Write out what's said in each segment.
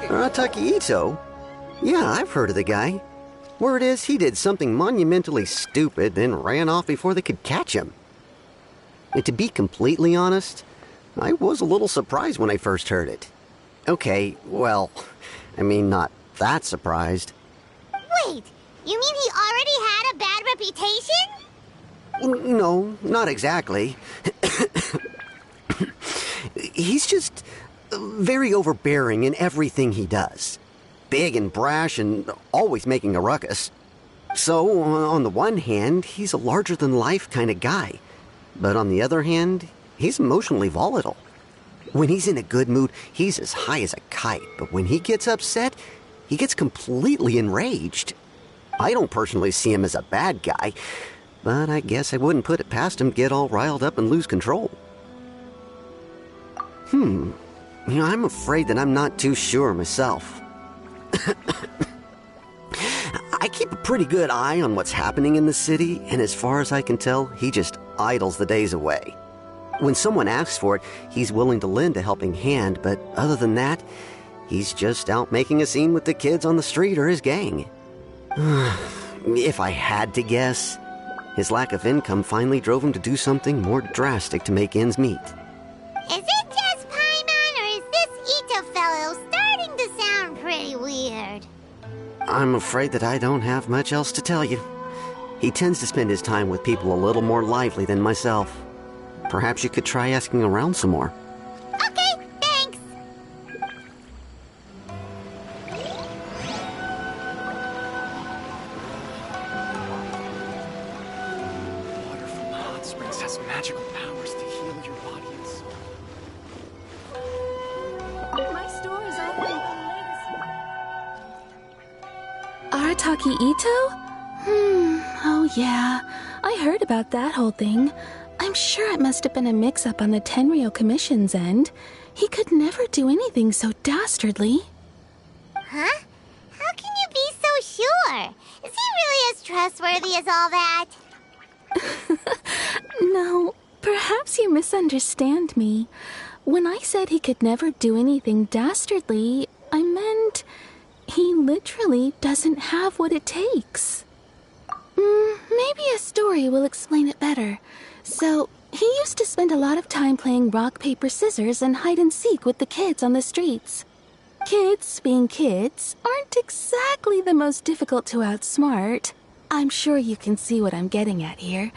Aratakai Itto? Yeah, I've heard of the guy. Word is he did something monumentally stupid, then ran off before they could catch him. And to be completely honest, I was a little surprised when I first heard it. Okay, well, I mean, not that surprised. Wait, you mean he already had a bad reputation? No, not exactly. He's just very overbearing in everything he does. Big and brash and always making a ruckus. So, on the one hand, he's a larger-than-life kind of guy. But on the other hand, he's emotionally volatile. When he's in a good mood, he's as high as a kite. But when he gets upset, he gets completely enraged. I don't personally see him as a bad guy, but I guess I wouldn't put it past him to get all riled up and lose control. I'm afraid that I'm not too sure myself. I keep a pretty good eye on what's happening in the city, and as far as I can tell, he just idles the days away. When someone asks for it, he's willing to lend a helping hand, but other than that, he's just out making a scene with the kids on the street or his gang. If I had to guess, his lack of income finally drove him to do something more drastic to make ends meet. Is it just Paimon, or is this Itto fellow starting to sound pretty weird? I'm afraid that I don't have much else to tell you. He tends to spend his time with people a little more lively than myself. Perhaps you could try asking around some more. Okay, thanks. Water from the hot springs has magical powers to heal your body and soul. My store is open. Aratakai Itto? Oh yeah. I heard about that whole thing. I'm sure it must have been a mix-up on the Tenryou Commission's end. He could never do anything so dastardly. Huh? How can you be so sure? Is he really as trustworthy as all that? No, perhaps you misunderstand me. When I said he could never do anything dastardly, I meant he literally doesn't have what it takes. Maybe a story will explain it better. So, he used to spend a lot of time playing rock, paper, scissors and hide-and-seek with the kids on the streets. Kids, being kids, aren't exactly the most difficult to outsmart. I'm sure you can see what I'm getting at here.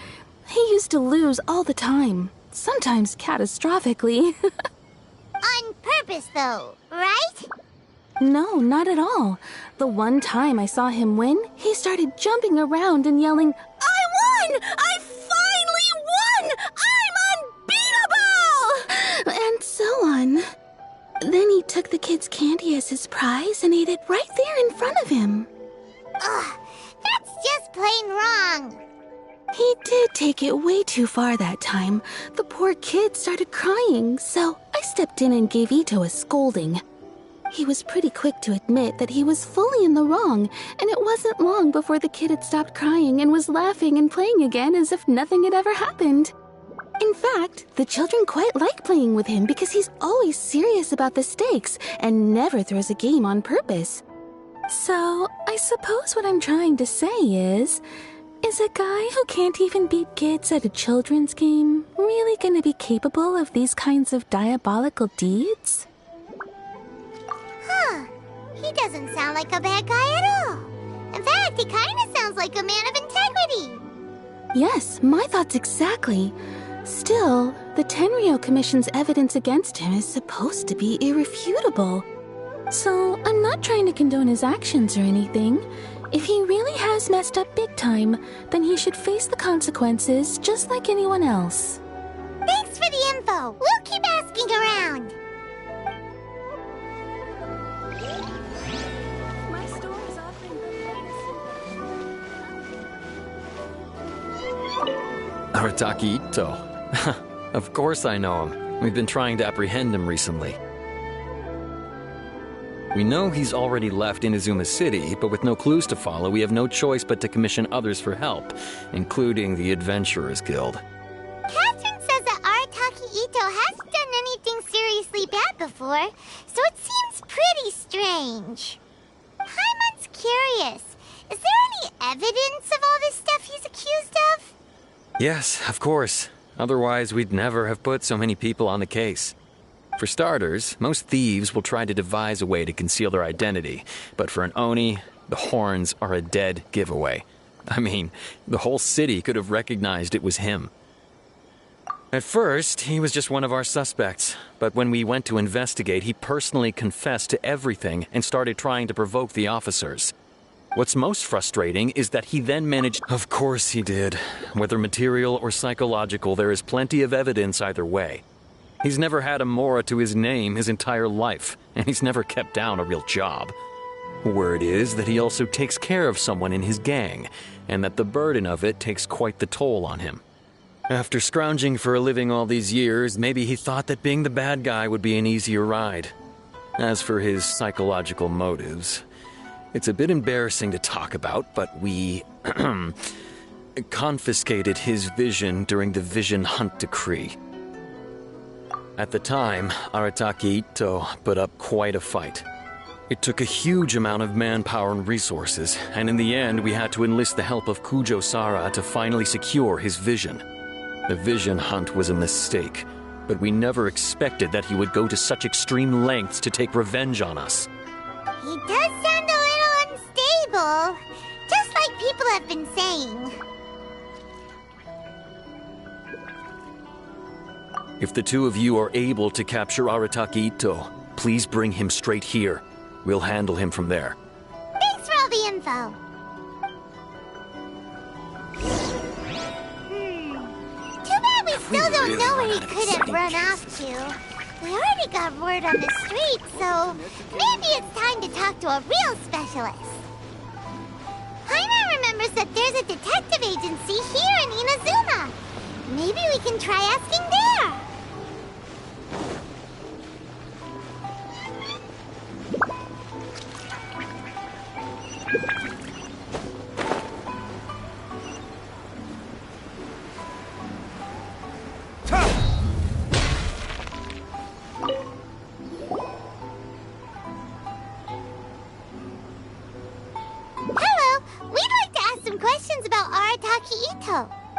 He used to lose all the time, sometimes catastrophically. On purpose, though, right? No, not at all. The one time I saw him win, he started jumping around and yelling, "I won! I finally won! I'm unbeatable!" And so on. Then he took the kid's candy as his prize and ate it right there in front of him. Ugh, that's just plain wrong. He did take it way too far that time. The poor kid started crying, so I stepped in and gave Itto a scolding. He was pretty quick to admit that he was fully in the wrong, and it wasn't long before the kid had stopped crying and was laughing and playing again as if nothing had ever happened. In fact, the children quite like playing with him because he's always serious about the stakes and never throws a game on purpose. So, I suppose what I'm trying to say is a guy who can't even beat kids at a children's game really gonna be capable of these kinds of diabolical deeds? Huh. He doesn't sound like a bad guy at all. In fact, he kind of sounds like a man of integrity. Yes, my thoughts exactly. Still, the Tenryou Commission's evidence against him is supposed to be irrefutable. So, I'm not trying to condone his actions or anything. If he really has messed up big time, then he should face the consequences just like anyone else. Thanks for the info. We'll keep asking around. My store is offering Aratakai Itto. Of course I know him. We've been trying to apprehend him recently. We know he's already left Inazuma City, but with no clues to follow, we have no choice but to commission others for help, including the Adventurers Guild. Catherine says that Aratakai Itto hasn't done anything seriously bad before, so it seems pretty strange. Paimon's curious. Is there any evidence of all this stuff he's accused of? Yes, of course. Otherwise, we'd never have put so many people on the case. For starters, most thieves will try to devise a way to conceal their identity, but for an Oni, the horns are a dead giveaway. I mean, the whole city could have recognized it was him. At first, he was just one of our suspects, but when we went to investigate, he personally confessed to everything and started trying to provoke the officers. What's most frustrating is that he then managed— Of course he did. Whether material or psychological, there is plenty of evidence either way. He's never had a Mora to his name his entire life, and he's never kept down a real job. Word is that he also takes care of someone in his gang, and that the burden of it takes quite the toll on him. After scrounging for a living all these years, maybe he thought that being the bad guy would be an easier ride. As for his psychological motives, it's a bit embarrassing to talk about, but we confiscated his vision during the Vision Hunt Decree. At the time, Aratakai Itto put up quite a fight. It took a huge amount of manpower and resources, and in the end we had to enlist the help of Kujo Sara to finally secure his vision. The Vision Hunt was a mistake, but we never expected that he would go to such extreme lengths to take revenge on us. He does sound a little unstable, just like people have been saying. If the two of you are able to capture Aratakai Itto, please bring him straight here. We'll handle him from there. Thanks for all the info. Too bad we still don't know where he could have run off to. We already got word on the street, so maybe it's time to talk to a real specialist. Paimon remembers that there's a detective agency here in Inazuma. Maybe we can try asking there.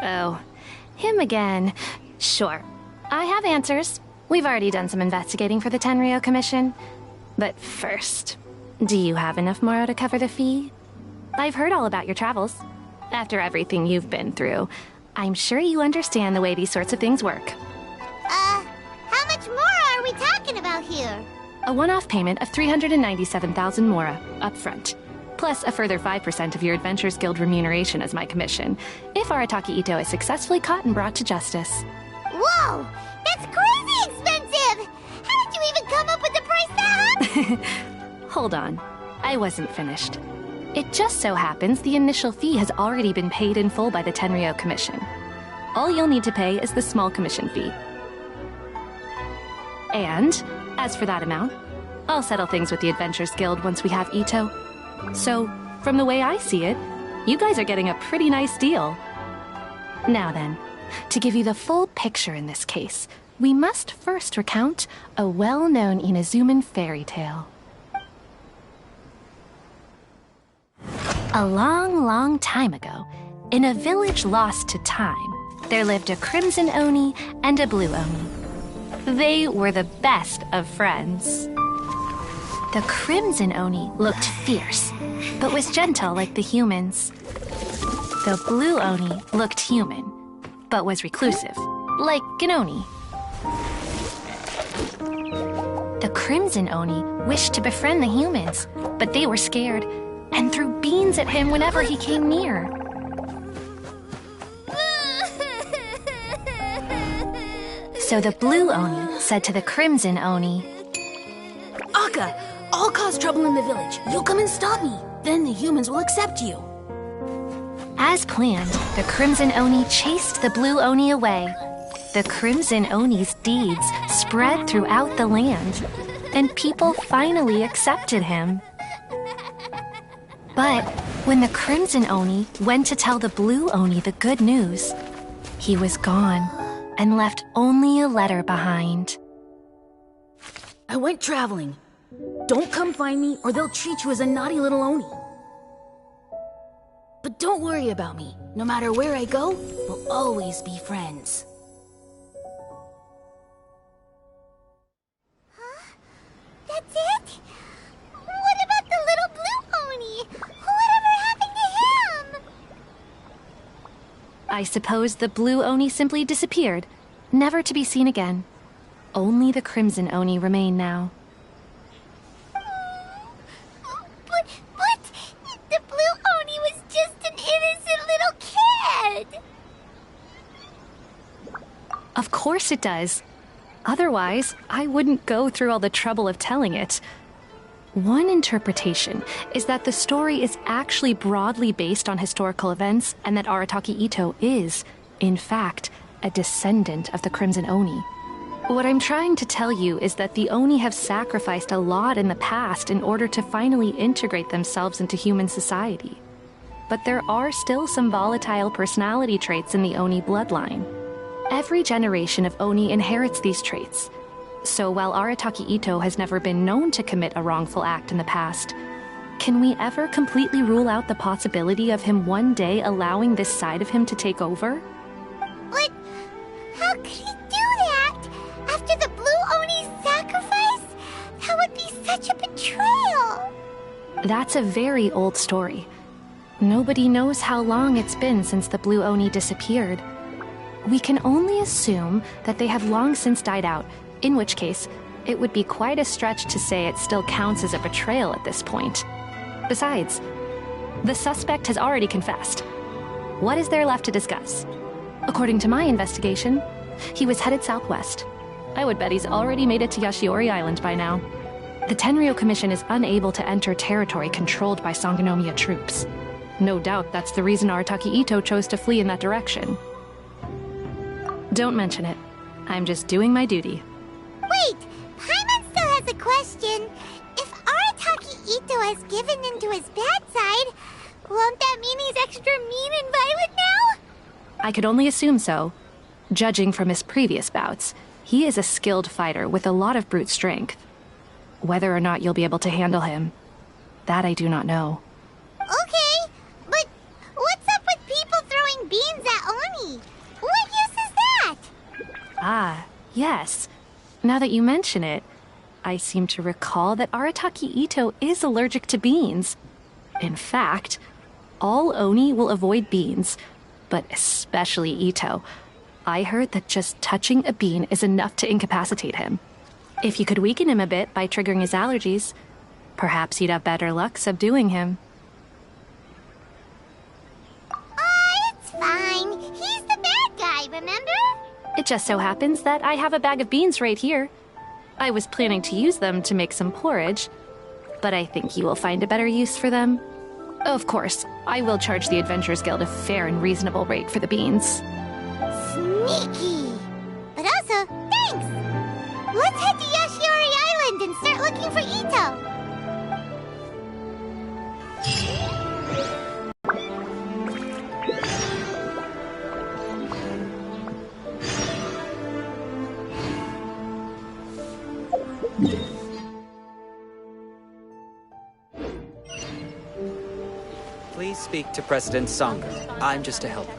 Oh, him again. Sure. I have answers. We've already done some investigating for the Tenryou Commission. But first, do you have enough Moro to cover the fee? I've heard all about your travels. After everything you've been through, I'm sure you understand the way these sorts of things work. How much Mora are we talking about here? A one-off payment of 397,000 Mora, up front. Plus a further 5% of your Adventurers Guild remuneration as my commission, if Aratakai Itto is successfully caught and brought to justice. Whoa! That's crazy expensive! How did you even come up with the price that high? Hold on. I wasn't finished. It just so happens the initial fee has already been paid in full by the Tenryou Commission. All you'll need to pay is the small commission fee. And, as for that amount, I'll settle things with the Adventurers Guild once we have Itto. So, from the way I see it, you guys are getting a pretty nice deal. Now then, to give you the full picture in this case, we must first recount a well-known Inazuman fairy tale. A long, long time ago, in a village lost to time, there lived a Crimson Oni and a Blue Oni. They were the best of friends. The Crimson Oni looked fierce, but was gentle like the humans. The Blue Oni looked human, but was reclusive, like an Oni. The Crimson Oni wished to befriend the humans, but they were scared and threw beans at him whenever he came near. So the Blue Oni said to the Crimson Oni, Akka, I'll cause trouble in the village. You'll come and stop me. Then the humans will accept you. As planned, the Crimson Oni chased the Blue Oni away. The Crimson Oni's deeds spread throughout the land, and people finally accepted him. But when the Crimson Oni went to tell the Blue Oni the good news, he was gone and left only a letter behind. I went traveling. Don't come find me or they'll treat you as a naughty little Oni. But don't worry about me. No matter where I go, we'll always be friends. Huh? That's it? What about the little blue Oni? Whatever happened to him? I suppose the blue Oni simply disappeared, never to be seen again. Only the crimson Oni remain now. But the blue Oni was just an innocent little kid. Of course it does. Otherwise, I wouldn't go through all the trouble of telling it. One interpretation is that the story is actually broadly based on historical events and that Arataki Itto is, in fact, a descendant of the Crimson Oni. What I'm trying to tell you is that the Oni have sacrificed a lot in the past in order to finally integrate themselves into human society. But there are still some volatile personality traits in the Oni bloodline. Every generation of Oni inherits these traits. So while Arataki Itto has never been known to commit a wrongful act in the past, can we ever completely rule out the possibility of him one day allowing this side of him to take over? But how could he do that? After the blue Oni's sacrifice? That would be such a betrayal. That's a very old story. Nobody knows how long it's been since the blue Oni disappeared. We can only assume that they have long since died out, in which case, it would be quite a stretch to say it still counts as a betrayal at this point. Besides, the suspect has already confessed. What is there left to discuss? According to my investigation, he was headed southwest. I would bet he's already made it to Yashiori Island by now. The Tenryo Commission is unable to enter territory controlled by Sangonomiya troops. No doubt that's the reason Arataki Itto chose to flee in that direction. Don't mention it. I'm just doing my duty. Wait, Paimon still has a question. If Arataki Itto has given in to his bad side, won't that mean he's extra mean and violent now? I could only assume so. Judging from his previous bouts, he is a skilled fighter with a lot of brute strength. Whether or not you'll be able to handle him, that I do not know. Okay, but what's up with people throwing beans at Oni? What use is that? Ah, yes. Now that you mention it, I seem to recall that Arataki Itto is allergic to beans. In fact, all Oni will avoid beans, but especially Itto. I heard that just touching a bean is enough to incapacitate him. If you could weaken him a bit by triggering his allergies, perhaps you'd have better luck subduing him. It's fine. He's the bad guy, remember? It just so happens that I have a bag of beans right here. I was planning to use them to make some porridge, but I think you will find a better use for them. Of course, I will charge the Adventurers Guild a fair and reasonable rate for the beans. Sneaky. But also, thanks. Let's head to Yashiori Island and start looking for Itto. Please speak to President Sangha. I'm just a helper.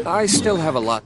I still have a lot.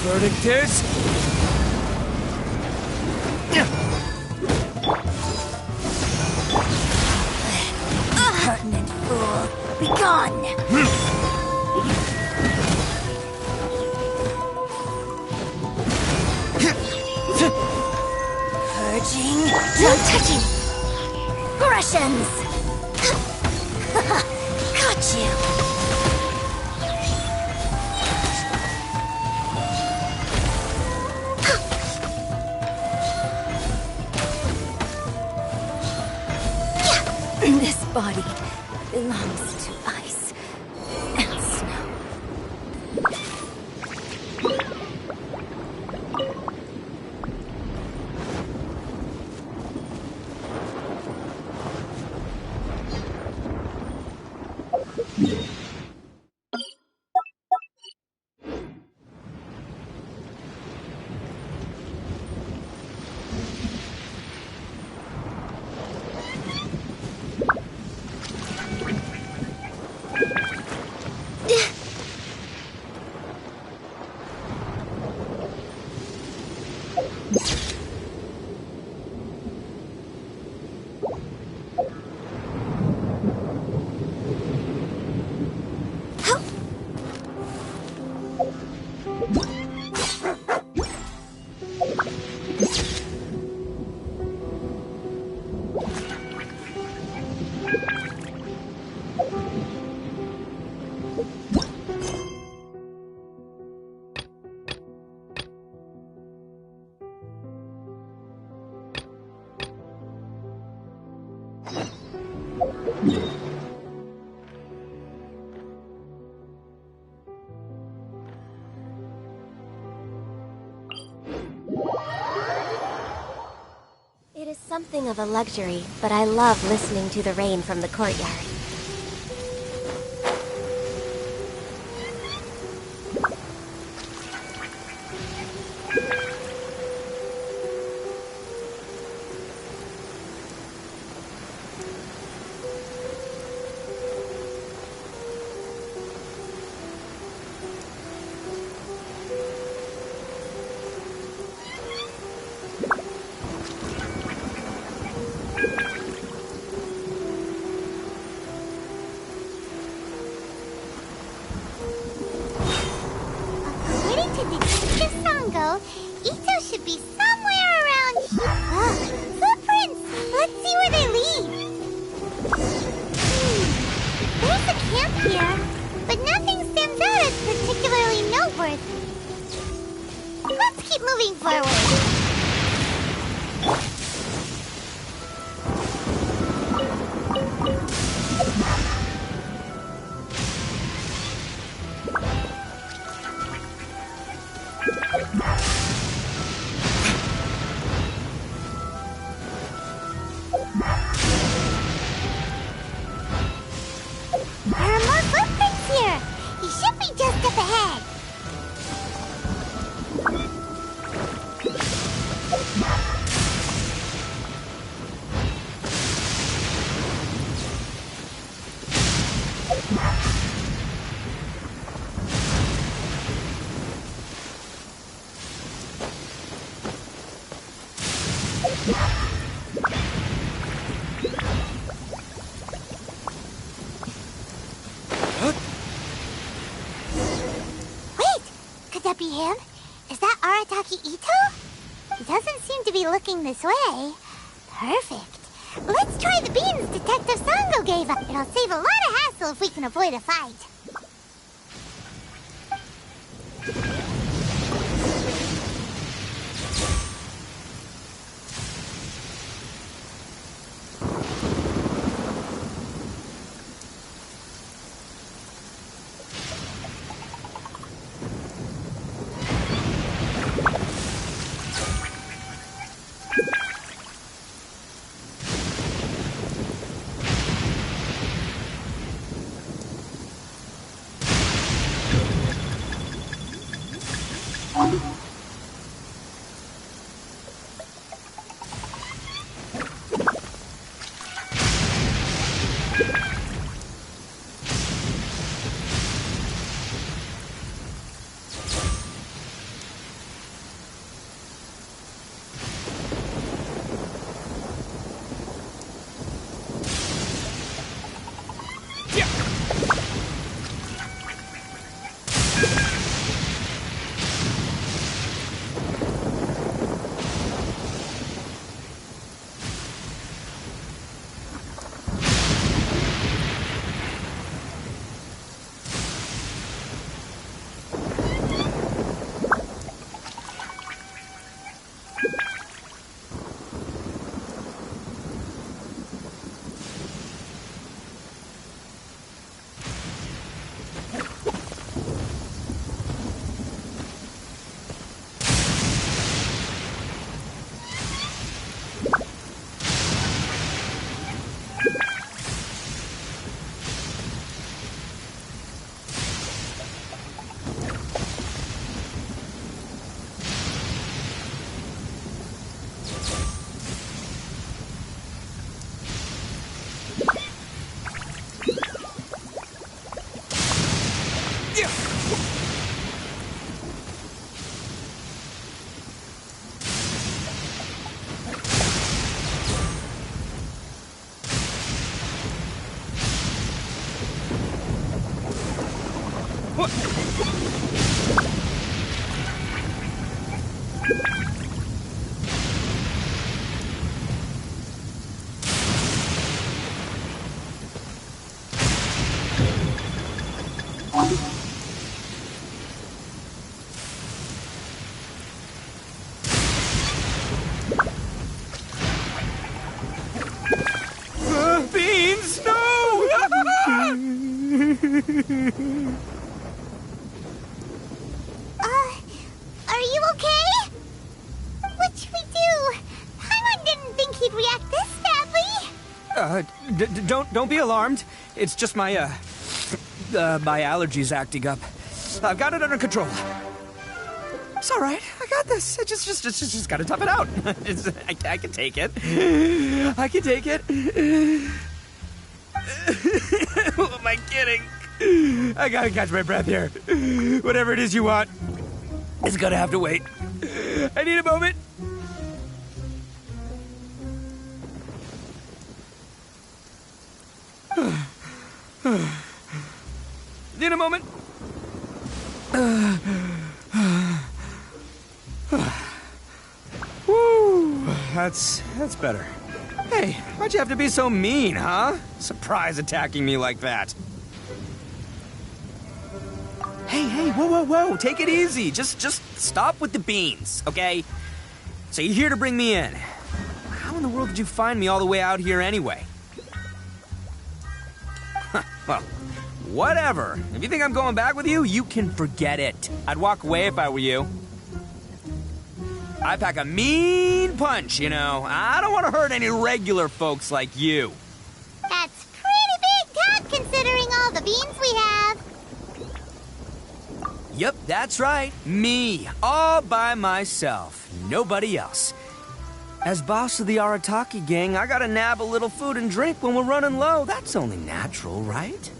Verdict is... Pertinent fool, be gone! Purging, no touching! expressions! Got you! This body belongs to ice and snow. It is something of a luxury, but I love listening to the rain from the courtyard. Itto should be somewhere around here. Footprints! Let's see where they lead. There's a camp here, but nothing stands out as particularly noteworthy. Let's keep moving forward. Could that be him? Is that Aratakai Itto? He doesn't seem to be looking this way. Perfect. Let's try the beans Detective Sango gave us. It'll save a lot of hassle if we can avoid a fight. Beans, no! Are you okay? What should we do? Paimon didn't think he'd react this badly. Don't be alarmed. It's just my my allergies acting up. I've got it under control. It's all right. I got this. I just gotta tough it out. I can take it. I can take it. Who am I kidding? I gotta catch my breath here. Whatever it is you want, it's gonna have to wait. I need a moment. Need a moment. Woo, that's better. Hey, why'd you have to be so mean, huh? Surprise attacking me like that. Hey, whoa, take it easy. Just stop with the beans, okay? So you're here to bring me in. How in the world did you find me all the way out here anyway? Well, whatever. If you think I'm going back with you, you can forget it. I'd walk away if I were you. I pack a mean punch, you know. I don't want to hurt any regular folks like you. That's pretty big talk considering all the beans we have. Yep, that's right. Me. All by myself. Nobody else. As boss of the Arataki gang, I gotta nab a little food and drink when we're running low. That's only natural, right?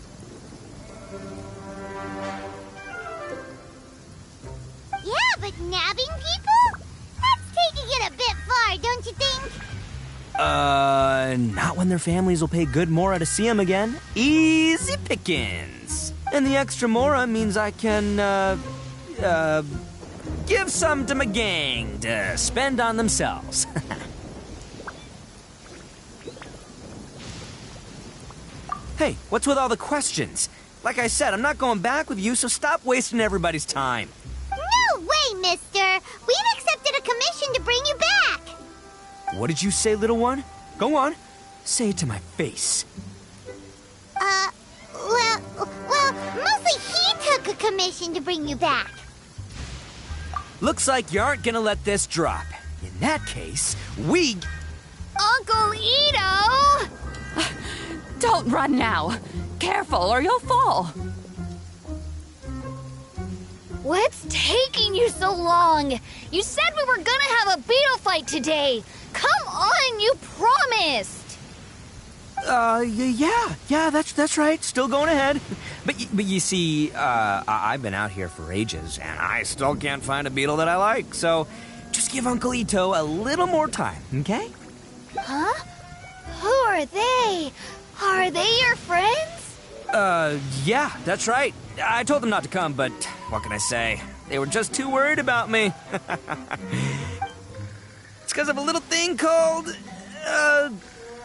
Yeah, but nabbing people? That's taking it a bit far, don't you think? Not when their families will pay good mora to see them again. Easy pickings. And the extra mora means I can, give some to my gang to spend on themselves. Hey, what's with all the questions? Like I said, I'm not going back with you, so stop wasting everybody's time. No way, mister! We've accepted a commission to bring you back! What did you say, little one? Go on. Say it to my face. Well, mostly he took a commission to bring you back. Looks like you aren't gonna let this drop. In that case, we... Uncle Itto! Don't run now. Careful or you'll fall. What's taking you so long? You said we were gonna have a beetle fight today. Come on, you promised. Yeah, that's right. Still going ahead. But you see, I've been out here for ages, and I still can't find a beetle that I like. So, just give Uncle Itto a little more time, okay? Huh? Who are they? Are they your friends? Yeah, that's right. I told them not to come, but what can I say? They were just too worried about me. It's because of a little thing called,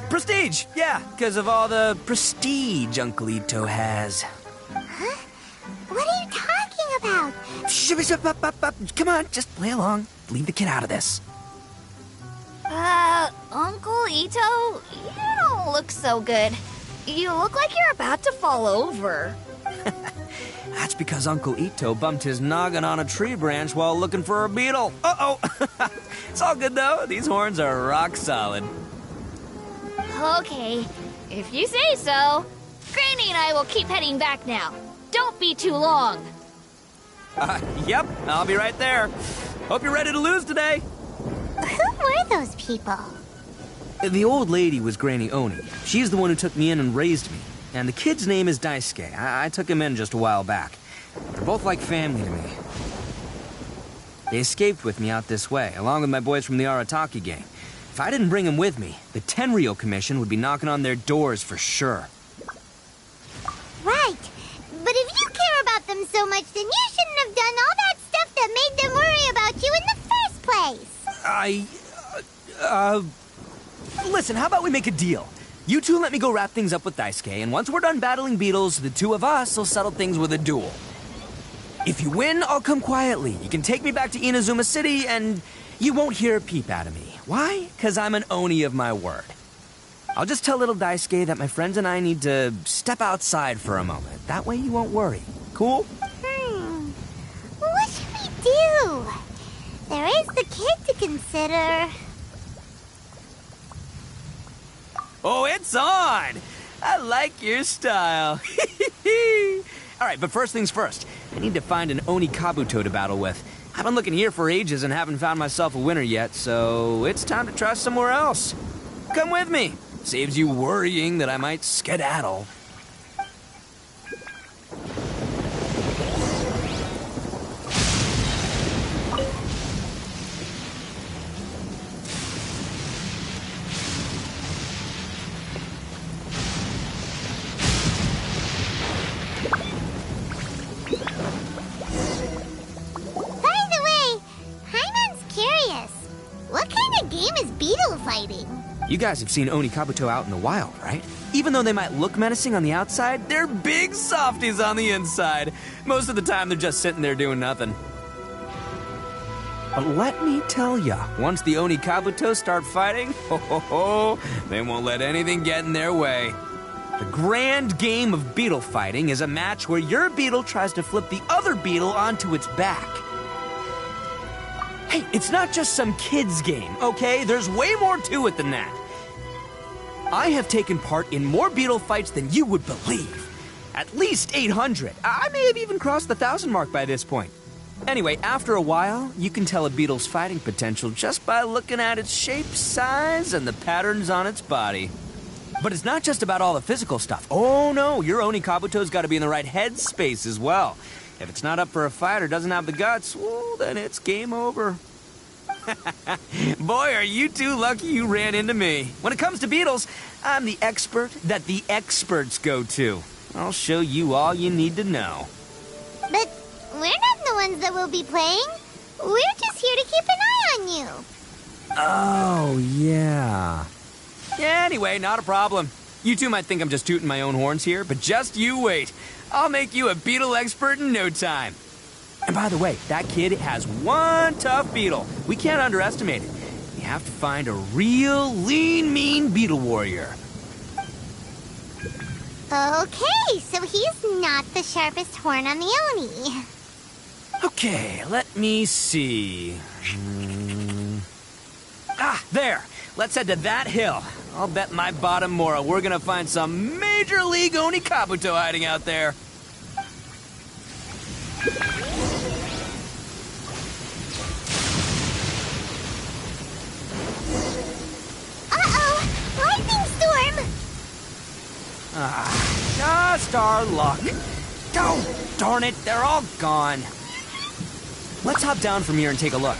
prestige. Yeah, because of all the prestige Uncle Itto has. Huh? What are you talking about? Come on, just play along. Leave the kid out of this. Uncle Itto, you don't look so good. You look like you're about to fall over. That's because Uncle Itto bumped his noggin on a tree branch while looking for a beetle. Uh-oh! It's all good, though. These horns are rock solid. Okay, if you say so. Granny and I will keep heading back now. Don't be too long. Yep, I'll be right there. Hope you're ready to lose today. Who were those people? The old lady was Granny Oni. She's the one who took me in and raised me. And the kid's name is Daisuke. I took him in just a while back. They're both like family to me. They escaped with me out this way, along with my boys from the Arataki gang. If I didn't bring them with me, the Tenryou Commission would be knocking on their doors for sure. Right. But if you care about them so much, then you shouldn't have done all that stuff that made them worry about you in the first place. Listen, how about we make a deal? You two let me go wrap things up with Daisuke, and once we're done battling beetles, the two of us will settle things with a duel. If you win, I'll come quietly. You can take me back to Inazuma City, and you won't hear a peep out of me. Why? 'Cause I'm an Oni of my word. I'll just tell little Daisuke that my friends and I need to step outside for a moment. That way you won't worry. Cool? What should we do? There is the kid to consider. Oh, it's on! I like your style. All right, but first things first. I need to find an Oni Kabuto to battle with. I've been looking here for ages and haven't found myself a winner yet, so it's time to try somewhere else. Come with me. Saves you worrying that I might skedaddle. You guys have seen Oni Kabuto out in the wild, right? Even though they might look menacing on the outside, they're big softies on the inside. Most of the time, they're just sitting there doing nothing. But let me tell ya, once the Oni Kabuto start fighting, they won't let anything get in their way. The grand game of beetle fighting is a match where your beetle tries to flip the other beetle onto its back. Hey, it's not just some kid's game, okay? There's way more to it than that. I have taken part in more beetle fights than you would believe. At least 800. I may have even crossed the 1,000 mark by this point. Anyway, after a while, you can tell a beetle's fighting potential just by looking at its shape, size, and the patterns on its body. But it's not just about all the physical stuff. Oh no, your Oni Kabuto's got to be in the right headspace as well. If it's not up for a fight or doesn't have the guts, well, then it's game over. Boy, are you two lucky you ran into me. When it comes to beetles, I'm the expert that the experts go to. I'll show you all you need to know. But we're not the ones that will be playing. We're just here to keep an eye on you. Oh, yeah. Anyway, not a problem. You two might think I'm just tooting my own horns here, but just you wait. I'll make you a beetle expert in no time. And by the way, that kid has one tough beetle. We can't underestimate it. You have to find a real lean, mean beetle warrior. Okay, so he's not the sharpest horn on the Oni. Okay, let me see. Ah, there. Let's head to that hill. I'll bet my bottom moral we're gonna find some major league Oni Kabuto hiding out there. Just our luck. Oh, darn it, they're all gone. Let's hop down from here and take a look.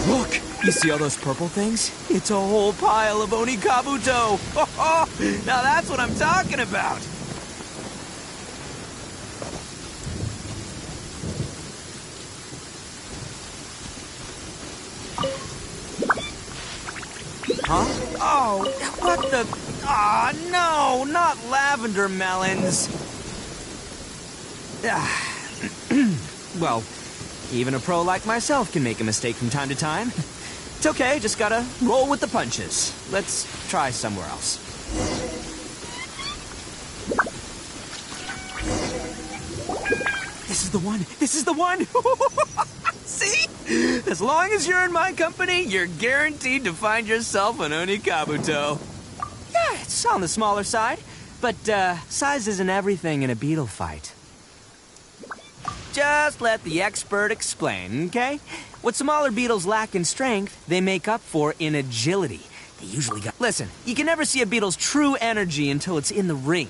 Look, you see all those purple things? It's a whole pile of Oni Kabuto. Now that's what I'm talking about. Huh? Oh, what the... Ah, no, not lavender melons. Well, even a pro like myself can make a mistake from time to time. It's okay, just gotta roll with the punches. Let's try somewhere else. This is the one! This is the one! See? As long as you're in my company, you're guaranteed to find yourself an Oni Kabuto. Yeah, it's on the smaller side, but size isn't everything in a beetle fight. Just let the expert explain, okay? What smaller beetles lack in strength, they make up for in agility. They usually got... Listen, you can never see a beetle's true energy until it's in the ring.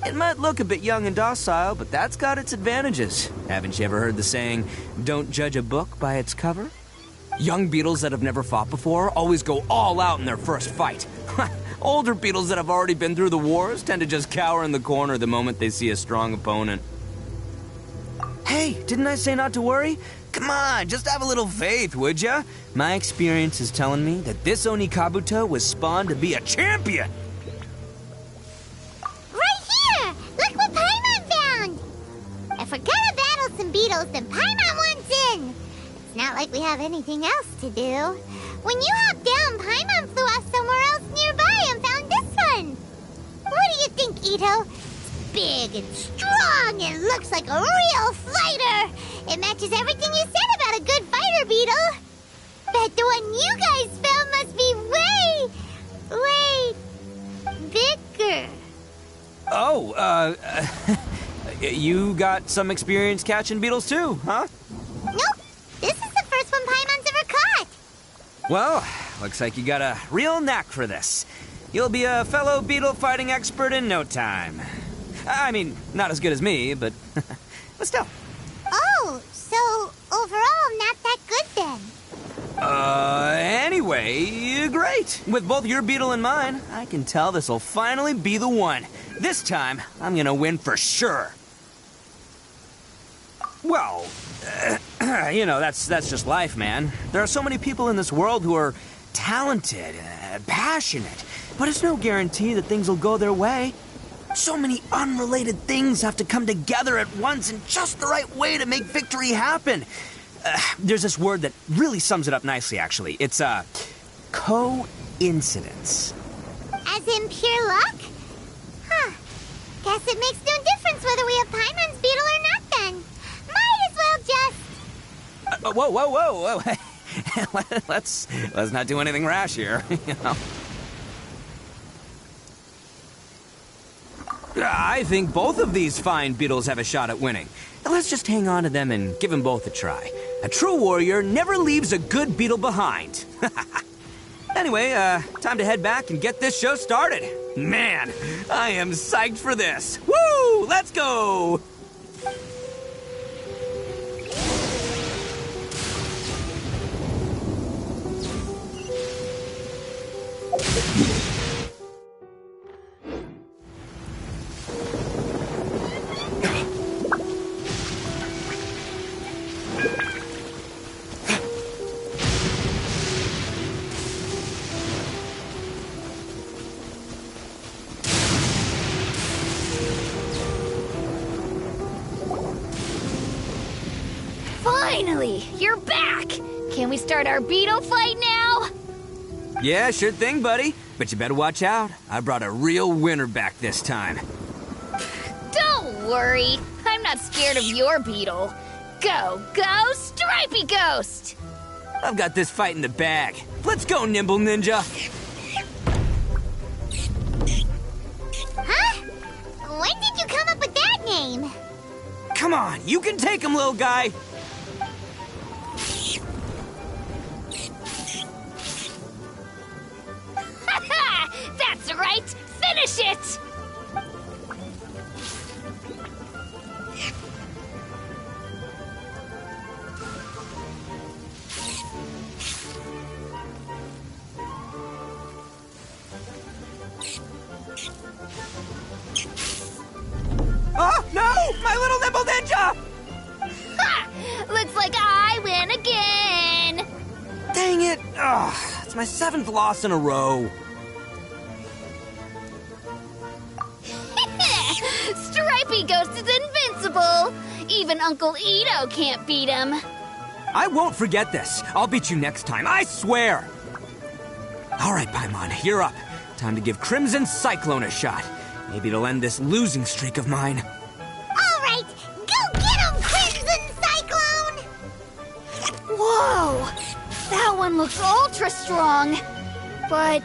It might look a bit young and docile, but that's got its advantages. Haven't you ever heard the saying, don't judge a book by its cover? Young beetles that have never fought before always go all out in their first fight. Older beetles that have already been through the wars tend to just cower in the corner the moment they see a strong opponent. Hey, didn't I say not to worry? Come on, just have a little faith, would ya? My experience is telling me that this Oni Kabuto was spawned to be a champion! Right here! Look what Paimon found! If we're gonna battle some beetles, then Paimon wants in! It's not like we have anything else to do. When you hopped down, Paimon flew off somewhere else nearby and found this one! What do you think, Itto? Big and strong and looks like a real fighter. It matches everything you said about a good fighter, Beetle. Bet the one you guys found must be way bigger. Oh, you got some experience catching beetles too, huh? Nope. This is the first one Paimon's ever caught. Well, looks like you got a real knack for this. You'll be a fellow beetle fighting expert in no time. I mean, not as good as me, but still. Oh, so overall not that good then. Anyway, great. With both your beetle and mine, I can tell this'll finally be the one. This time, I'm gonna win for sure. Well, you know, that's just life, man. There are so many people in this world who are talented, passionate, but it's no guarantee that things will go their way. So many unrelated things have to come together at once in just the right way to make victory happen. There's this word that really sums it up nicely, actually. It's, coincidence. As in pure luck? Huh. Guess it makes no difference whether we have Paimon's beetle or not then. Might as well just... Whoa. let's not do anything rash here, you know. I think both of these fine beetles have a shot at winning. Let's just hang on to them and give them both a try. A true warrior never leaves a good beetle behind. Anyway, time to head back and get this show started. Man, I am psyched for this. Woo! Let's go! Finally, you're back! Can we start our beetle fight now? Yeah, sure thing, buddy. But you better watch out. I brought a real winner back this time. Don't worry. I'm not scared of your beetle. Go, Stripey Ghost! I've got this fight in the bag. Let's go, Nimble Ninja. Huh? When did you come up with that name? Come on, you can take him, little guy. That's right! Finish it! Oh, no! My little Nimble Ninja! Ha! Looks like I win again! Dang it! Ugh, it's my 7th loss in a row. Stripey Ghost is invincible! Even Uncle Itto can't beat him. I won't forget this. I'll beat you next time, I swear! All right, Paimon, you're up. Time to give Crimson Cyclone a shot. Maybe it'll end this losing streak of mine. All right, go get him, Crimson Cyclone! Whoa! That one looks ultra strong. But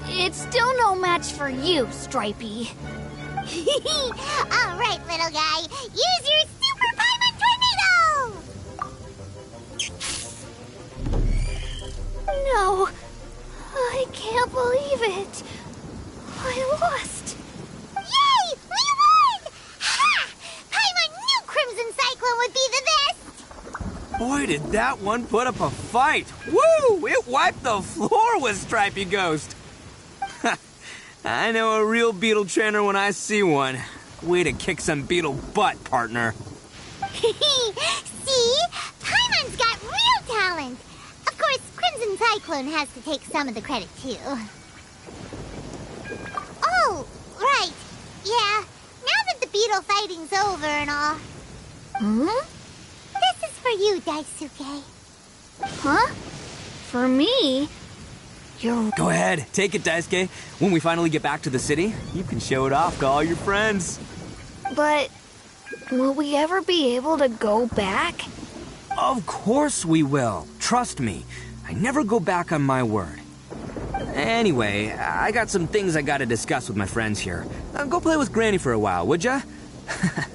it's still no match for you, Stripey. All right, little guy. Use your Super Paimon Tornado! No. can't believe it. I lost. Yay! We won! Ha! Paimon knew Crimson Cyclone would be the best! Boy, did that one put up a fight. Woo! It wiped the floor with Stripey Ghost. I know a real beetle trainer when I see one. Way to kick some beetle butt, partner. See? Paimon's got real talent. Of course, Crimson Cyclone has to take some of the credit, too. Oh, right. Yeah, now that the beetle fighting's over and all. This is for you, Daisuke. Huh? For me? You're... Go ahead, take it, Daisuke. When we finally get back to the city, you can show it off to all your friends. But... will we ever be able to go back? Of course we will. Trust me. I never go back on my word. Anyway, I got some things I gotta discuss with my friends here. Go play with Granny for a while, would ya?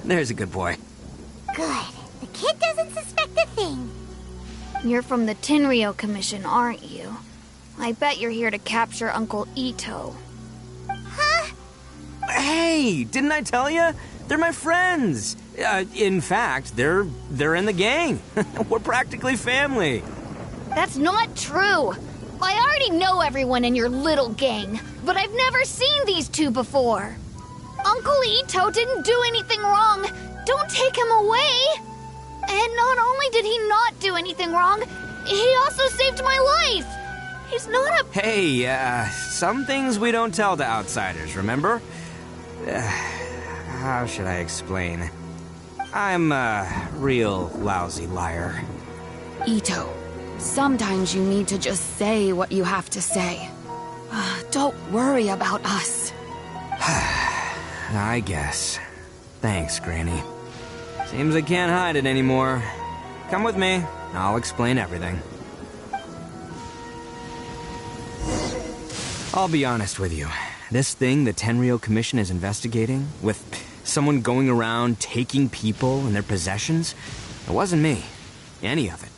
There's a good boy. Good. The kid doesn't suspect a thing. You're from the Tenryou Commission, aren't you? I bet you're here to capture Uncle Itto. Huh? Hey, didn't I tell you? They're my friends. In fact, they're in the gang. We're practically family. That's not true. I already know everyone in your little gang, but I've never seen these two before. Uncle Itto didn't do anything wrong. Don't take him away. And not only did he not do anything wrong, he also saved my life. He's not a... Hey, some things we don't tell to outsiders, remember? How should I explain? I'm a real lousy liar. Itto, sometimes you need to just say what you have to say. Don't worry about us. I guess. Thanks, Granny. Seems I can't hide it anymore. Come with me. I'll explain everything. I'll be honest with you. This thing the Tenryou Commission is investigating, with someone going around taking people and their possessions, it wasn't me. Any of it.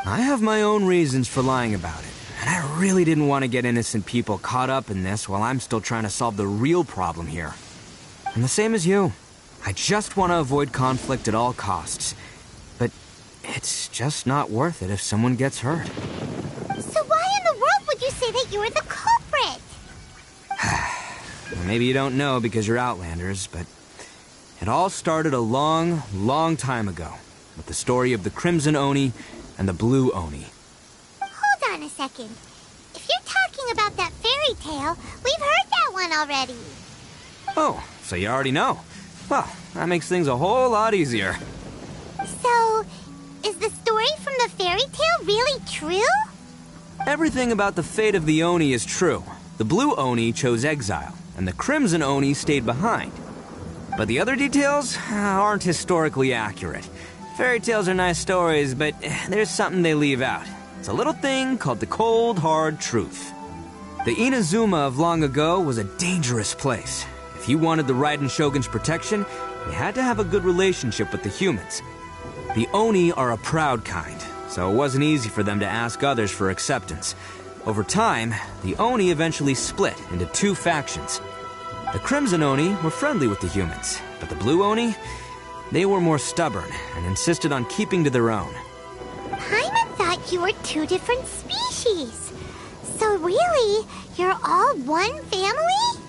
I have my own reasons for lying about it, and I really didn't want to get innocent people caught up in this while I'm still trying to solve the real problem here. I'm the same as you. I just want to avoid conflict at all costs. But it's just not worth it if someone gets hurt. So why in the world would you say that you were the culprit? Maybe you don't know because you're Outlanders, but it all started a long, long time ago with the story of the Crimson Oni and the Blue Oni. Hold on a second. If you're talking about that fairy tale, we've heard that one already. Oh, so you already know. Well, that makes things a whole lot easier. So, is the story from the fairy tale really true? Everything about the fate of the Oni is true. The Blue Oni chose exile, and the Crimson Oni stayed behind. But the other details aren't historically accurate. Fairy tales are nice stories, but there's something they leave out. It's a little thing called the cold, hard truth. The Inazuma of long ago was a dangerous place. If you wanted the Raiden Shogun's protection, you had to have a good relationship with the humans. The Oni are a proud kind, so it wasn't easy for them to ask others for acceptance. Over time, the Oni eventually split into two factions. The Crimson Oni were friendly with the humans, but the Blue Oni, they were more stubborn and insisted on keeping to their own. Paimon thought you were two different species. So really, you're all one family?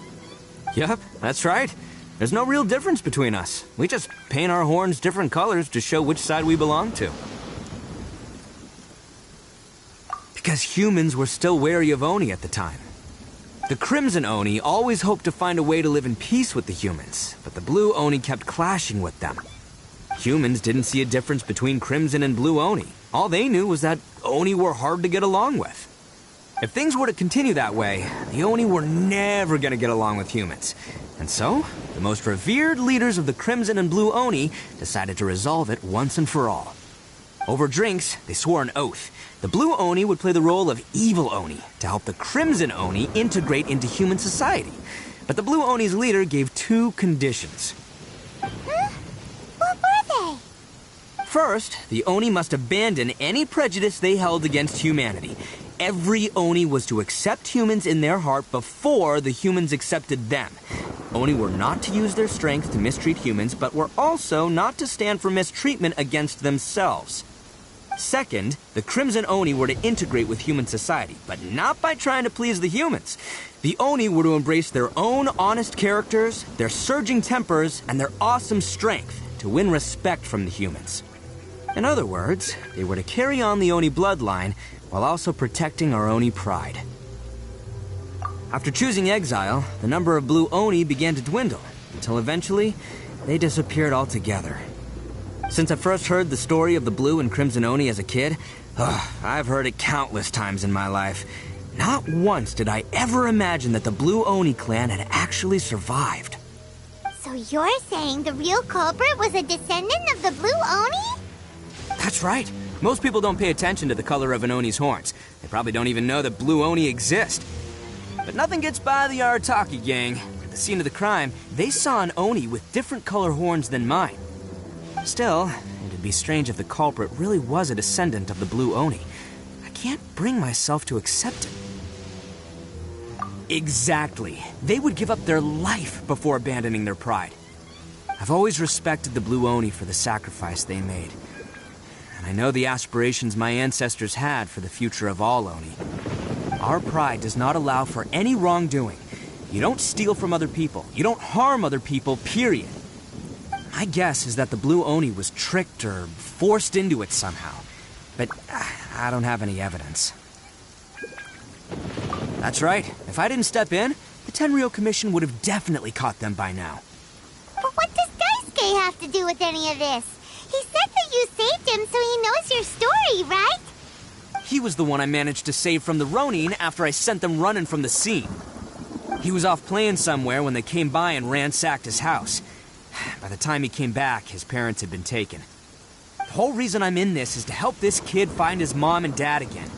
Yep, that's right. There's no real difference between us. We just paint our horns different colors to show which side we belong to. Because humans were still wary of Oni at the time. The Crimson Oni always hoped to find a way to live in peace with the humans, but the Blue Oni kept clashing with them. Humans didn't see a difference between Crimson and Blue Oni. All they knew was that Oni were hard to get along with. If things were to continue that way, the Oni were never going to get along with humans. And so, the most revered leaders of the Crimson and Blue Oni decided to resolve it once and for all. Over drinks, they swore an oath. The Blue Oni would play the role of evil Oni to help the Crimson Oni integrate into human society. But the Blue Oni's leader gave two conditions. Huh? What were they? First, the Oni must abandon any prejudice they held against humanity. every Oni was to accept humans in their heart before the humans accepted them. Oni were not to use their strength to mistreat humans, but were also not to stand for mistreatment against themselves. Second, the Crimson Oni were to integrate with human society, but not by trying to please the humans. The Oni were to embrace their own honest characters, their surging tempers, and their awesome strength to win respect from the humans. In other words, they were to carry on the Oni bloodline while also protecting our Oni pride. After choosing exile, the number of blue Oni began to dwindle, until eventually, they disappeared altogether. Since I first heard the story of the blue and crimson Oni as a kid, I've heard it countless times in my life. Not once did I ever imagine that the blue Oni clan had actually survived. So you're saying the real culprit was a descendant of the blue Oni? That's right. Most people don't pay attention to the color of an Oni's horns. They probably don't even know that blue Oni exist. But nothing gets by the Aratakai gang. At the scene of the crime, they saw an Oni with different color horns than mine. Still, it'd be strange if the culprit really was a descendant of the blue Oni. I can't bring myself to accept it. Exactly. They would give up their life before abandoning their pride. I've always respected the blue Oni for the sacrifice they made. And I know the aspirations my ancestors had for the future of all Oni. Our pride does not allow for any wrongdoing. You don't steal from other people. You don't harm other people, period. My guess is that the blue Oni was tricked or forced into it somehow. But I don't have any evidence. That's right. If I didn't step in, the Tenryou Commission would have definitely caught them by now. But what does Daisuke have to do with any of this? He said that you saved him so he knows your story, right? He was the one I managed to save from the Ronin after I sent them running from the scene. He was off playing somewhere when they came by and ransacked his house. By the time he came back, his parents had been taken. The whole reason I'm in this is to help this kid find his mom and dad again.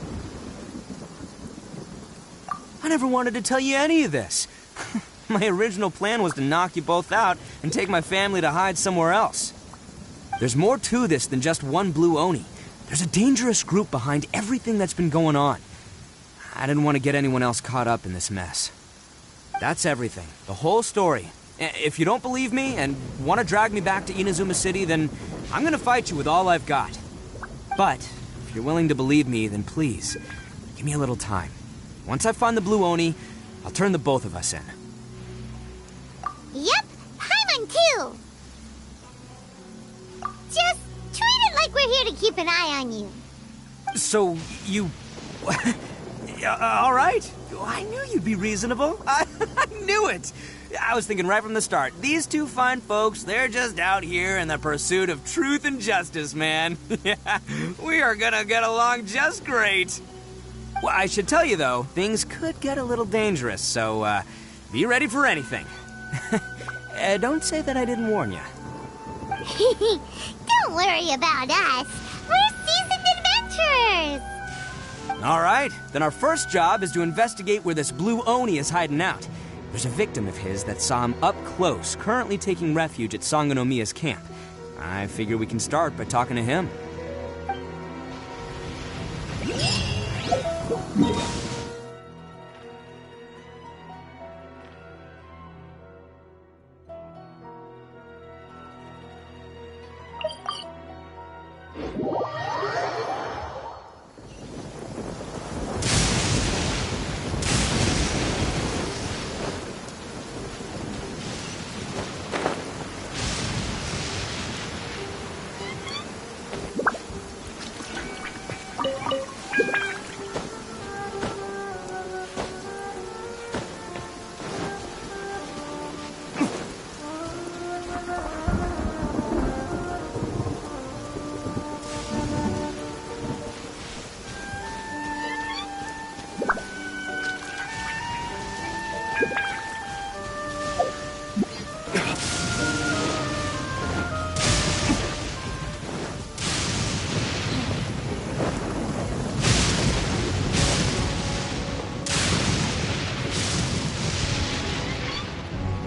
I never wanted to tell you any of this. My original plan was to knock you both out and take my family to hide somewhere else. There's more to this than just one blue Oni. There's a dangerous group behind everything that's been going on. I didn't want to get anyone else caught up in this mess. That's everything. The whole story. If you don't believe me and want to drag me back to Inazuma City, then I'm going to fight you with all I've got. But if you're willing to believe me, then please, give me a little time. Once I find the blue Oni, I'll turn the both of us in. Yep, Paimon too! Just treat it like we're here to keep an eye on you. So, you... all right. I knew you'd be reasonable. I knew it. I was thinking right from the start, these two fine folks, they're just out here in the pursuit of truth and justice, man. We are gonna get along just great. Well, I should tell you, though, things could get a little dangerous, so be ready for anything. Don't say that I didn't warn you. Don't worry about us. We're seasoned adventurers. All right, then our first job is to investigate where this blue Oni is hiding out. There's a victim of his that saw him up close, currently taking refuge at Sangonomiya's camp. I figure we can start by talking to him.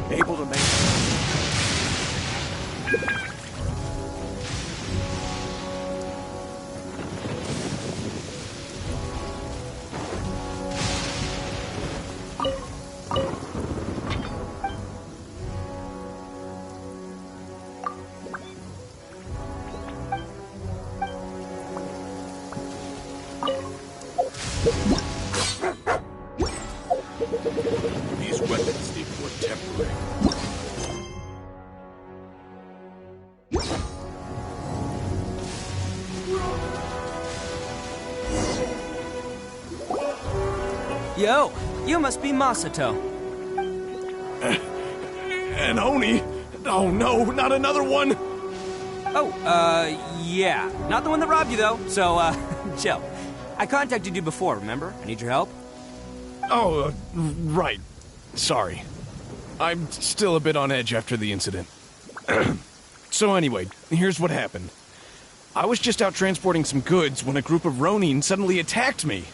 Able to make... These weapons they were temporary. Yo, you must be Masato. An Oni? Oh no, not another one! Oh, yeah. Not the one that robbed you, though, so, chill. I contacted you before, remember? I need your help. Oh, right. Sorry. I'm still a bit on edge after the incident. So anyway, here's what happened. I was just out transporting some goods when a group of Ronin suddenly attacked me.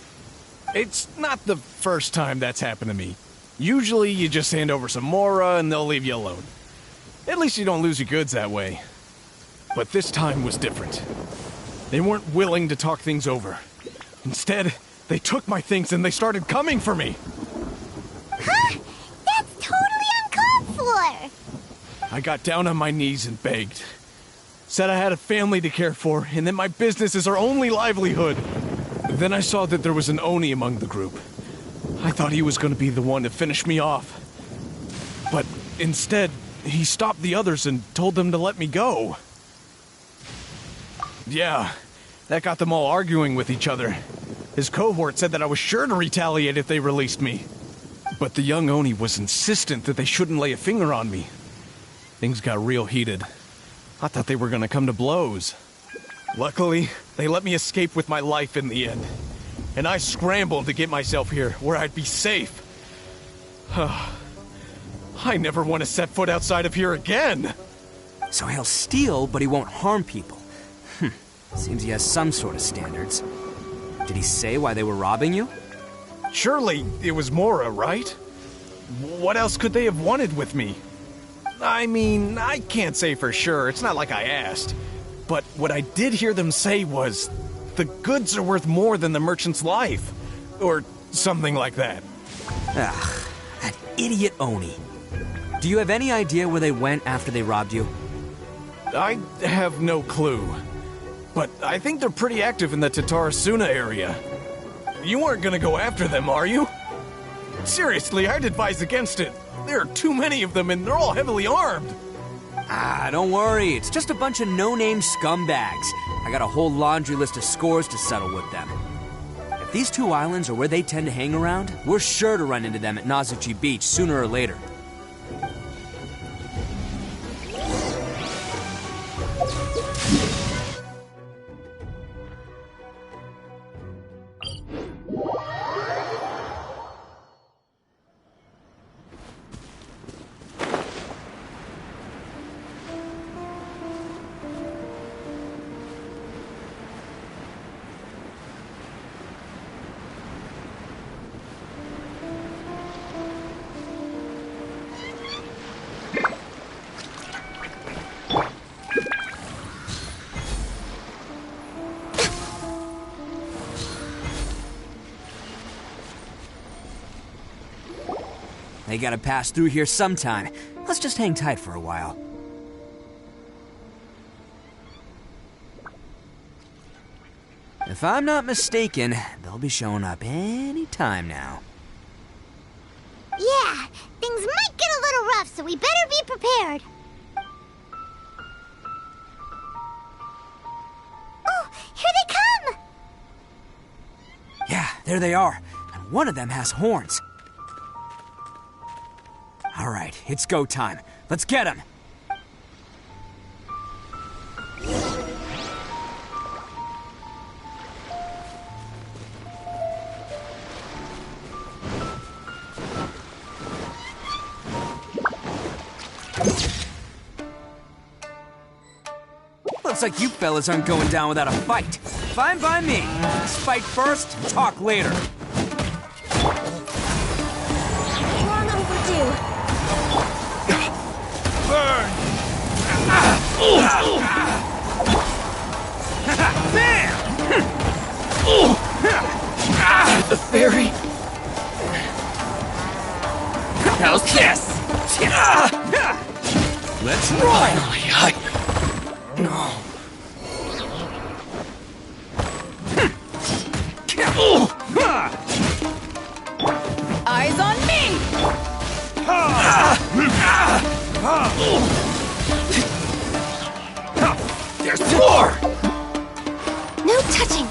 It's not the first time that's happened to me. Usually you just hand over some Mora and they'll leave you alone. At least you don't lose your goods that way. But this time was different. They weren't willing to talk things over. Instead, they took my things and they started coming for me. Huh? That's totally uncalled for! I got down on my knees and begged. Said I had a family to care for and that my business is our only livelihood. Then I saw that there was an Oni among the group. I thought he was going to be the one to finish me off. But instead, he stopped the others and told them to let me go. Yeah, that got them all arguing with each other. His cohort said that I was sure to retaliate if they released me. But the young Oni was insistent that they shouldn't lay a finger on me. Things got real heated. I thought they were going to come to blows. Luckily, they let me escape with my life in the end. And I scrambled to get myself here, where I'd be safe. I never want to set foot outside of here again! So he'll steal, but he won't harm people. Seems he has some sort of standards. Did he say why they were robbing you? Surely it was Mora, right? What else could they have wanted with me? I mean, I can't say for sure, it's not like I asked. But what I did hear them say was, the goods are worth more than the merchant's life. Or something like that. Ugh, that idiot Oni. Do you have any idea where they went after they robbed you? I have no clue. But I think they're pretty active in the Tatarasuna area. You aren't gonna go after them, are you? Seriously, I'd advise against it. There are too many of them and they're all heavily armed. Ah, don't worry. It's just a bunch of no-name scumbags. I got a whole laundry list of scores to settle with them. If these two islands are where they tend to hang around, we're sure to run into them at Nazuchi Beach sooner or later. They gotta pass through here sometime. Let's just hang tight for a while. If I'm not mistaken, they'll be showing up any time now. Yeah, things might get a little rough, so we better be prepared. Oh, here they come! Yeah, there they are. And one of them has horns. All right, it's go time. Let's get him. Looks like you fellas aren't going down without a fight. Fine by me. Let's fight first and talk later. Long overdue. Burn! Bam! The fairy? How's this? Let's roll! No. Eyes on me! There's more! No touching!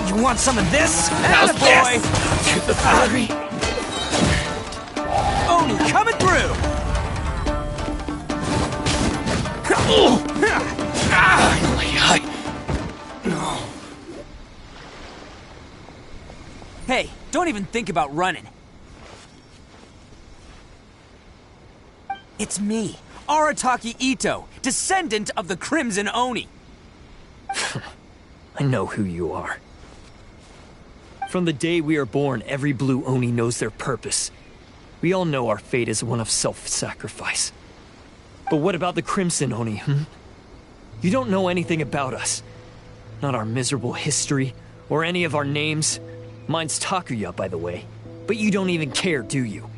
You want some of this? Boy! To the battery! Oni coming through! Hey, don't even think about running. It's me, Aratakai Itto, descendant of the Crimson Oni. I know who you are. From the day we are born, every blue Oni knows their purpose. We all know our fate is one of self-sacrifice. But what about the Crimson Oni, You don't know anything about us. Not our miserable history, or any of our names. Mine's Takuya, by the way. But you don't even care, do you?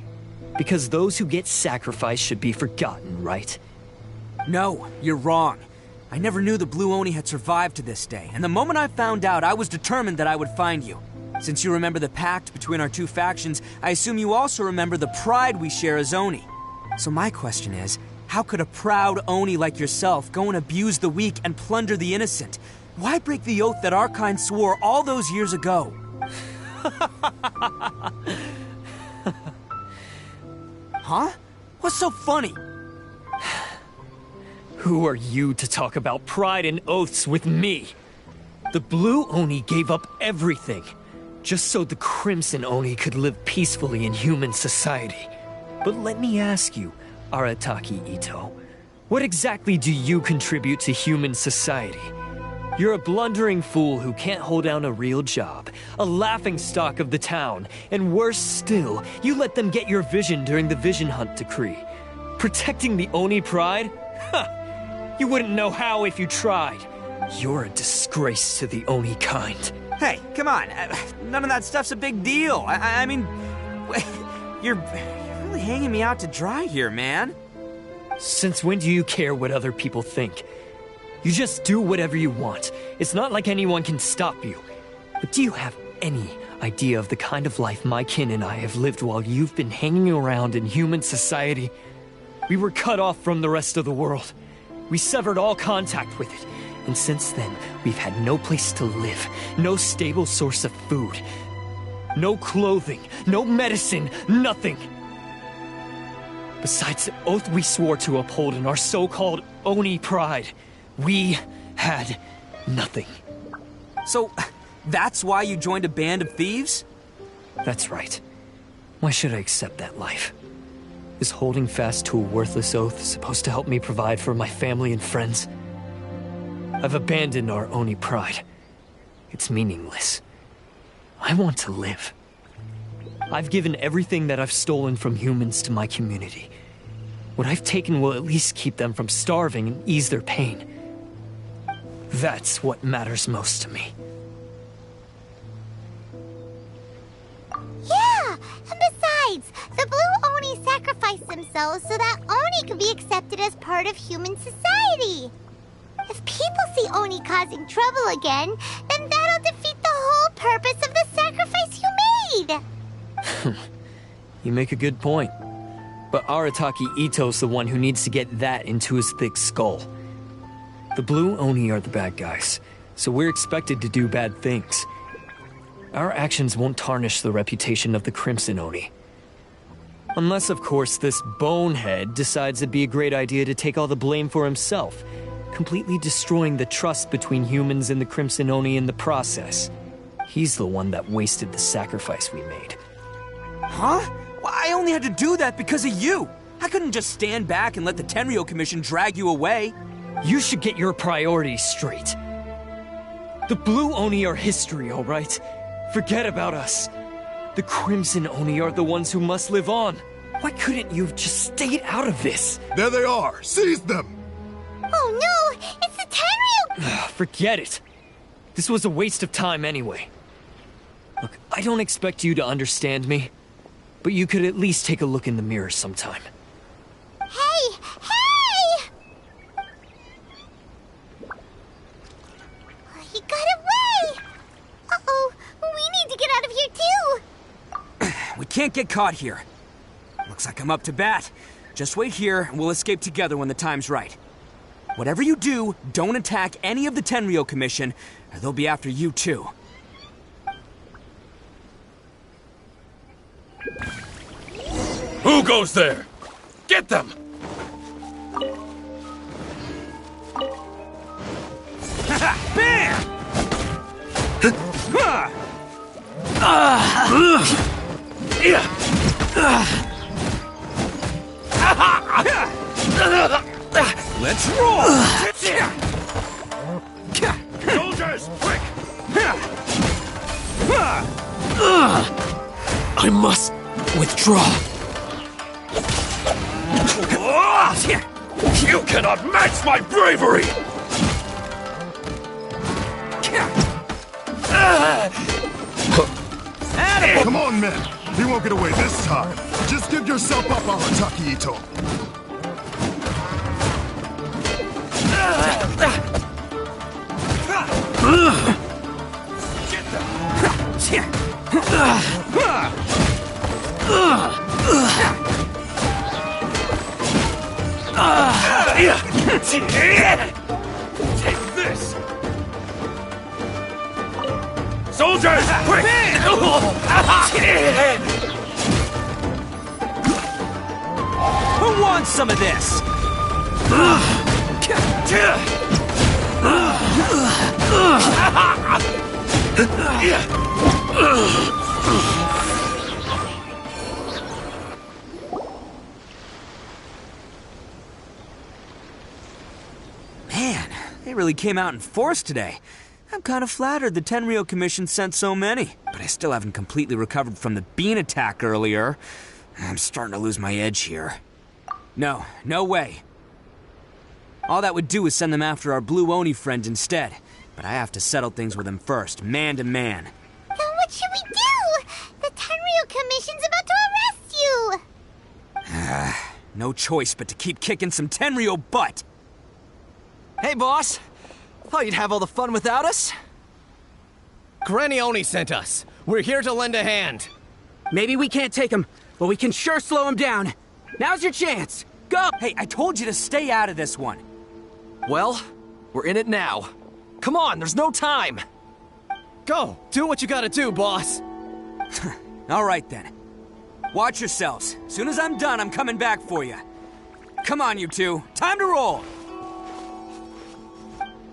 Because those who get sacrificed should be forgotten, right? No, you're wrong. I never knew the Blue Oni had survived to this day, and the moment I found out, I was determined that I would find you. Since you remember the pact between our two factions, I assume you also remember the pride we share as Oni. So my question is, how could a proud Oni like yourself go and abuse the weak and plunder the innocent? Why break the oath that our kind swore all those years ago? Huh? What's so funny? Who are you to talk about pride and oaths with me? The Blue Oni gave up everything, just so the Crimson Oni could live peacefully in human society. But let me ask you, Aratakai Itto, what exactly do you contribute to human society? You're a blundering fool who can't hold down a real job, a laughingstock of the town, and worse still, you let them get your vision during the Vision Hunt decree. Protecting the Oni pride? Ha! You wouldn't know how if you tried. You're a disgrace to the Oni kind. Hey, come on. None of that stuff's a big deal. I mean, you're really hanging me out to dry here, man. Since when do you care what other people think? You just do whatever you want. It's not like anyone can stop you. But do you have any idea of the kind of life my kin and I have lived while you've been hanging around in human society? We were cut off from the rest of the world. We severed all contact with it. And since then, we've had no place to live, no stable source of food, no clothing, no medicine, nothing. Besides the oath we swore to uphold in our so-called Oni pride, we had nothing. So, that's why you joined a band of thieves? That's right. Why should I accept that life? Is holding fast to a worthless oath supposed to help me provide for my family and friends? I've abandoned our Oni pride. It's meaningless. I want to live. I've given everything that I've stolen from humans to my community. What I've taken will at least keep them from starving and ease their pain. That's what matters most to me. Yeah, and besides, the Blue Oni sacrificed themselves so that Oni could be accepted as part of human society. If people see Oni causing trouble again, then that'll defeat the whole purpose of the sacrifice you made. You make a good point. But Aratakai Itto's the one who needs to get that into his thick skull. The Blue Oni are the bad guys, so we're expected to do bad things. Our actions won't tarnish the reputation of the Crimson Oni. Unless, of course, this bonehead decides it'd be a great idea to take all the blame for himself, completely destroying the trust between humans and the Crimson Oni in the process. He's the one that wasted the sacrifice we made. Huh? Well, I only had to do that because of you. I couldn't just stand back and let the Tenryo Commission drag you away. You should get your priorities straight. The Blue Oni are history, all right? Forget about us. The Crimson Oni are the ones who must live on. Why couldn't you have just stayed out of this? There they are! Seize them! Oh no! It's the Tenryo! Forget it. This was a waste of time anyway. Look, I don't expect you to understand me, but you could at least take a look in the mirror sometime. Hey! Hey! He got away! Uh-oh, we need to get out of here too! We can't get caught here. Looks like I'm up to bat. Just wait here, and we'll escape together when the time's right. Whatever you do, don't attack any of the Tenryo Commission, or they'll be after you too. Who goes there? Get them! Bam! Let's roll! Soldiers, quick! I must withdraw. You cannot match my bravery! Come on, men! He won't get away this time! Just give yourself up, Aratakai Itto! Take this! Soldiers, quick! Who wants some of this? Man, they really came out in force today. I'm kind of flattered the Tenryo Commission sent so many, but I still haven't completely recovered from the bean attack earlier. I'm starting to lose my edge here. No way. All that would do is send them after our Blue Oni friend instead, but I have to settle things with him first, man to man. Then what should we do? The Tenryo Commission's about to arrest you! No choice but to keep kicking some Tenryo butt! Hey, boss! Thought you'd have all the fun without us? Granny Oni sent us. We're here to lend a hand. Maybe we can't take him, but we can sure slow him down. Now's your chance! Go! Hey, I told you to stay out of this one. Well, we're in it now. Come on, there's no time! Go! Do what you gotta do, boss! All right, then. Watch yourselves. As soon as I'm done, I'm coming back for you. Come on, you two. Time to roll!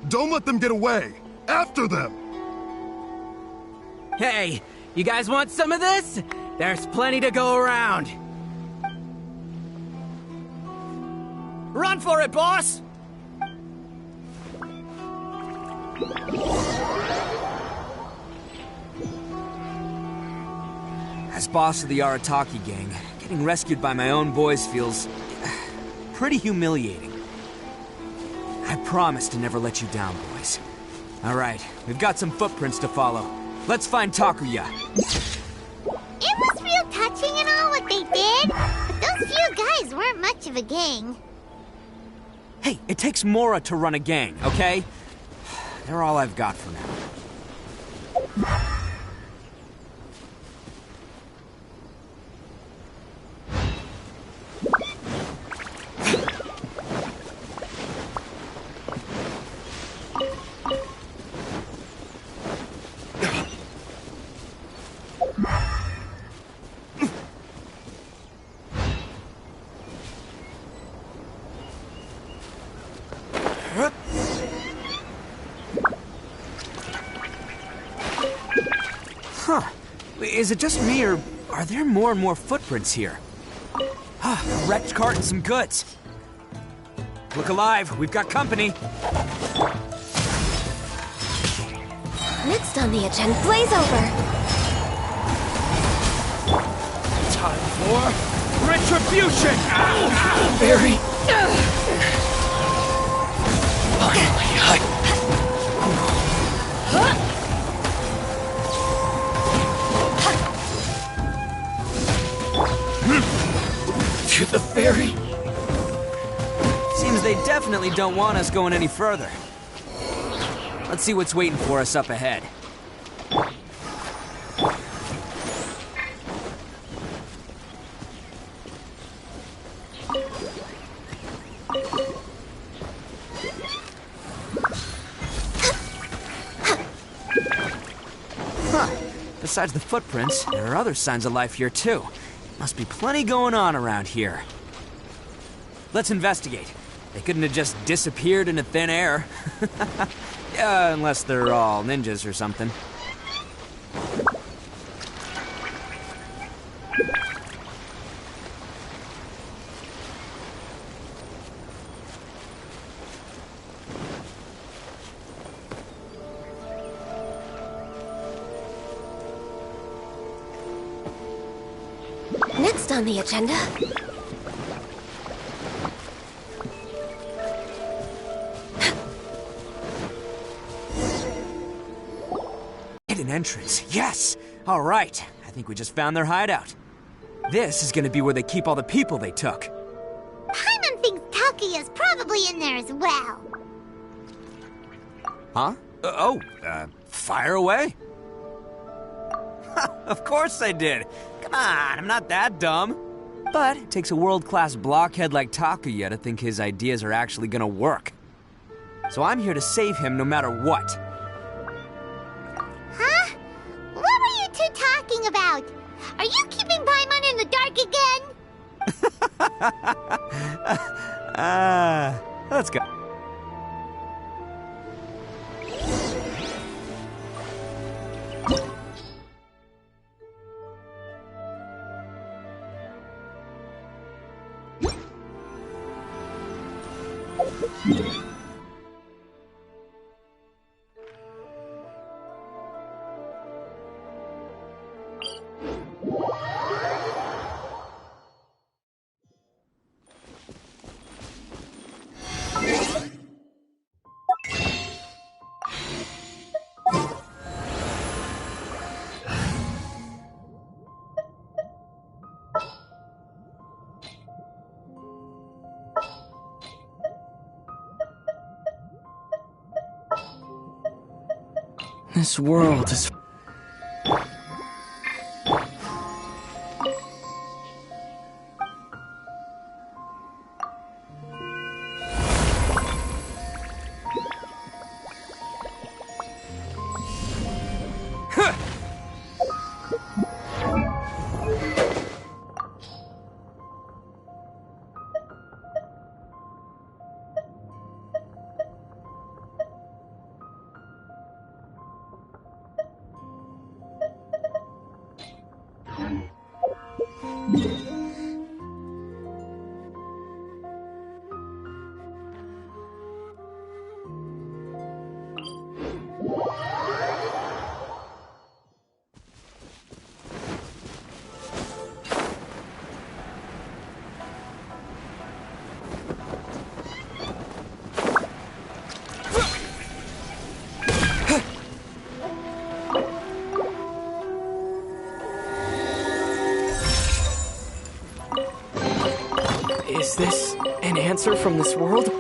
Don't let them get away! After them! Hey, you guys want some of this? There's plenty to go around. Run for it, boss! As boss of the Arataki gang, getting rescued by my own boys feels pretty humiliating. I promise to never let you down, boys. All right, we've got some footprints to follow. Let's find Takuya. It was real touching and all what they did, but those few guys weren't much of a gang. Hey, it takes Mora to run a gang, okay? They're all I've got for now. Huh. Is it just me, or are there more and more footprints here? A wrecked cart and some goods. Look alive, we've got company. Next on the agenda, blaze over. Time for retribution! Barry. Finally, to the ferry. Seems they definitely don't want us going any further. Let's see what's waiting for us up ahead. besides the footprints, there are other signs of life here too. Must be plenty going on around here. Let's investigate. They couldn't have just disappeared into thin air. Yeah, unless they're all ninjas or something. Next on the agenda... Hidden entrance, yes! All right, I think we just found their hideout. This is gonna be where they keep all the people they took. Paimon thinks Takuya's probably in there as well. Huh? Fire away. Of course I did. Come on, I'm not that dumb. But it takes a world-class blockhead like Takuya to think his ideas are actually gonna work. So I'm here to save him no matter what. Huh? What were you two talking about? Are you keeping Paimon in the dark again? Let's go. This world is... Is this an answer from this world?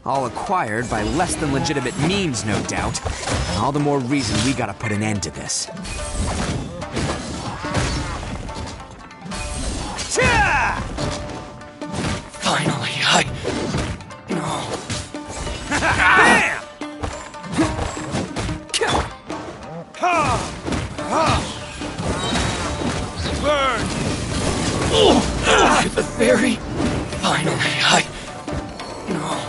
All acquired by less than legitimate means, no doubt. And all the more reason we gotta put an end to this. Finally, No. Bam! Burn! The fairy. Finally, No.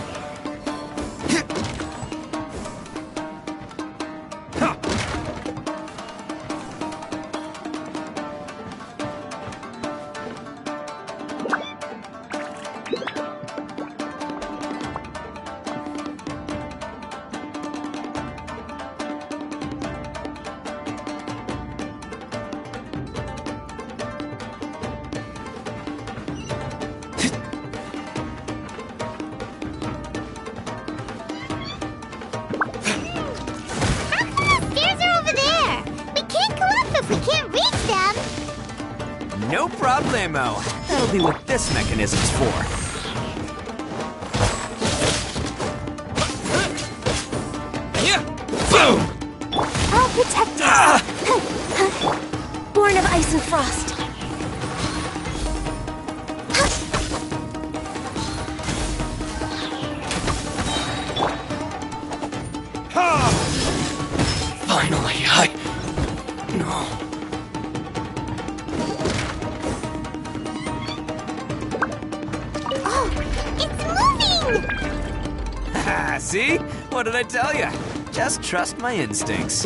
No problemo. That'll be what this mechanism's for. I'll protect us. Born of ice and frost. Finally, No. See? What did I tell you? Just trust my instincts.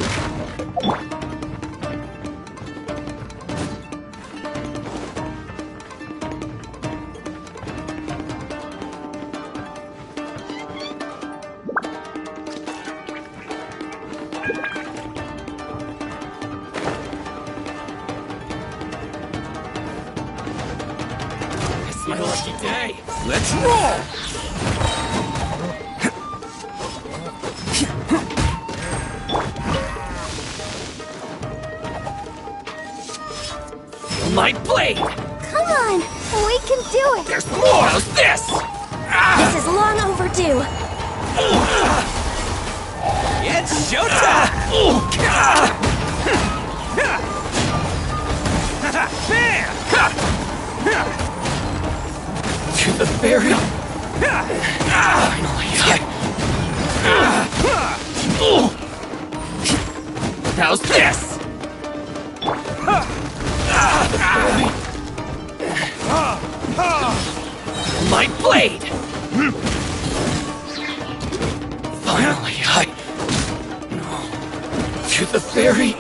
It's my lucky day. Let's roll! Light blade! Come on! We can do it! There's more! How's this? This is long overdue! It's showtime! To the fairy! Finally, how's this? Light blade! Finally, to the fairy!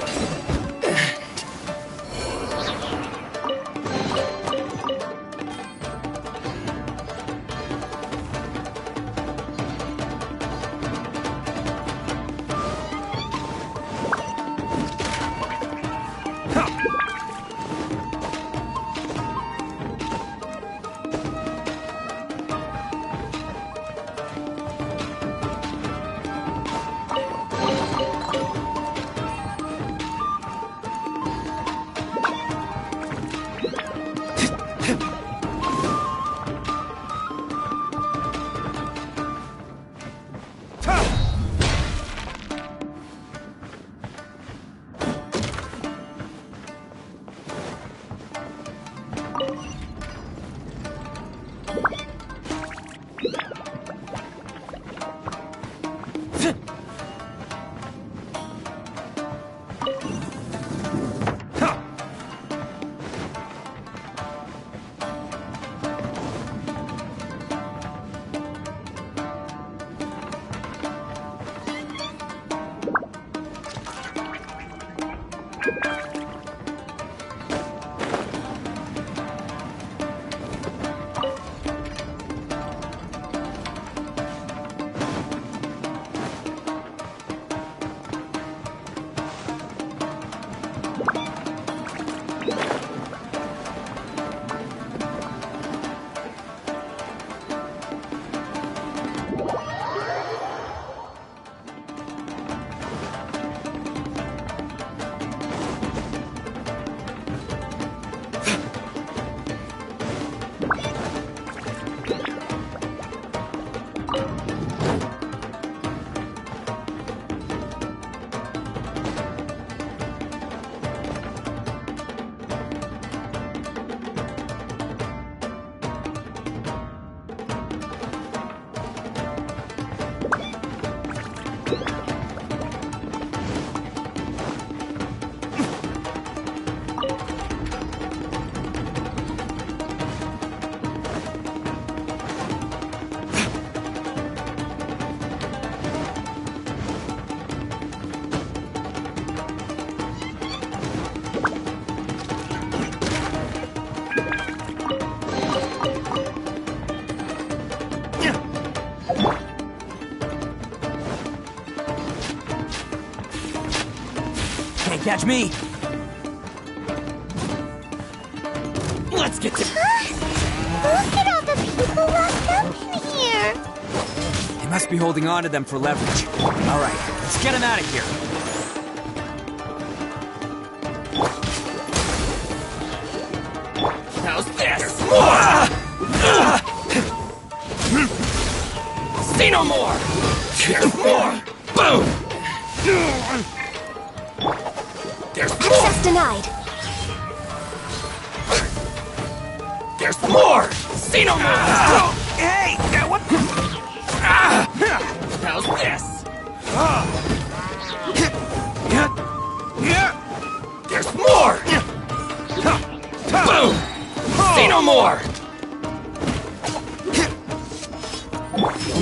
catch me. Let's get to... Look at all the people locked up in here. They must be holding on to them for leverage. All right, let's get them out of here. How's this? More! See no more! There's more! Boom! There's more! Access denied. There's more! See no more! Hey! What? How's this? There's more! Boom! See no more!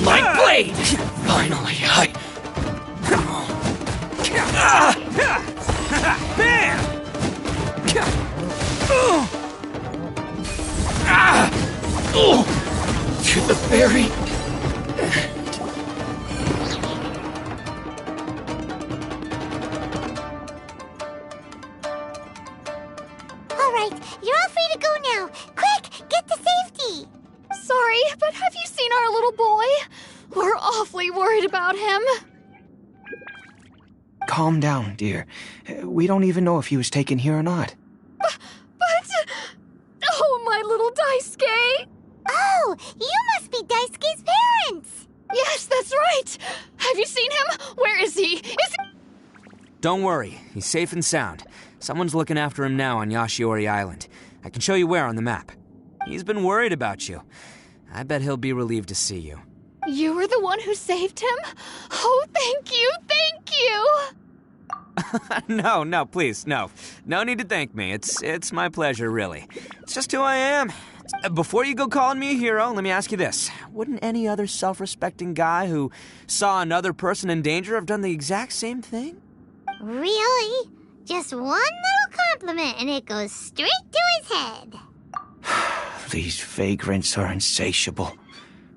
My blade! Finally, Bam! To the very... All right, you're all free to go now. Quick, get to safety. Sorry, but have you seen our little boy? We're awfully worried about him. Calm down, dear. We don't even know if he was taken here or not. But... Oh, my little Daisuke! Oh, you must be Daisuke's parents! Yes, that's right! Have you seen him? Where is he? Don't worry, he's safe and sound. Someone's looking after him now on Yashiori Island. I can show you where on the map. He's been worried about you. I bet he'll be relieved to see you. You were the one who saved him? Oh, thank you, thank you! No, please, no. No need to thank me. It's my pleasure, really. It's just who I am. Before you go calling me a hero, let me ask you this. Wouldn't any other self-respecting guy who saw another person in danger have done the exact same thing? Really? Just one little compliment and it goes straight to his head. These vagrants are insatiable.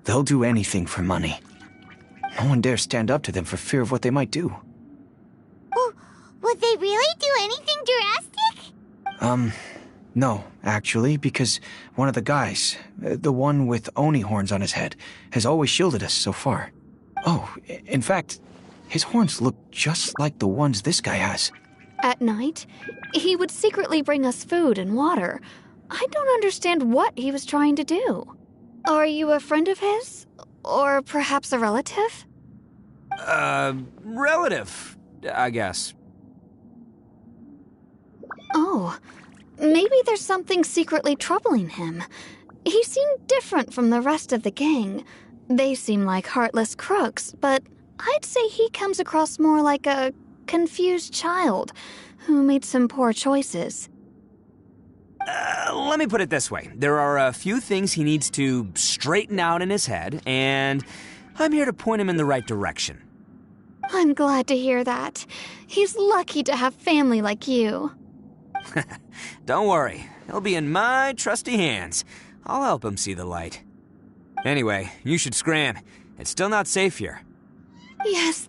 They'll do anything for money. No one dares stand up to them for fear of what they might do. Would they really do anything drastic? No, actually, because one of the guys, the one with Oni horns on his head, has always shielded us so far. Oh, in fact, his horns look just like the ones this guy has. At night, he would secretly bring us food and water. I don't understand what he was trying to do. Are you a friend of his? Or perhaps a relative? Relative, I guess. Oh, maybe there's something secretly troubling him. He seemed different from the rest of the gang. They seem like heartless crooks, but I'd say he comes across more like a confused child who made some poor choices. Let me put it this way. There are a few things he needs to straighten out in his head, and I'm here to point him in the right direction. I'm glad to hear that. He's lucky to have family like you. Don't worry. He'll be in my trusty hands. I'll help him see the light. Anyway, you should scram. It's still not safe here. Yes,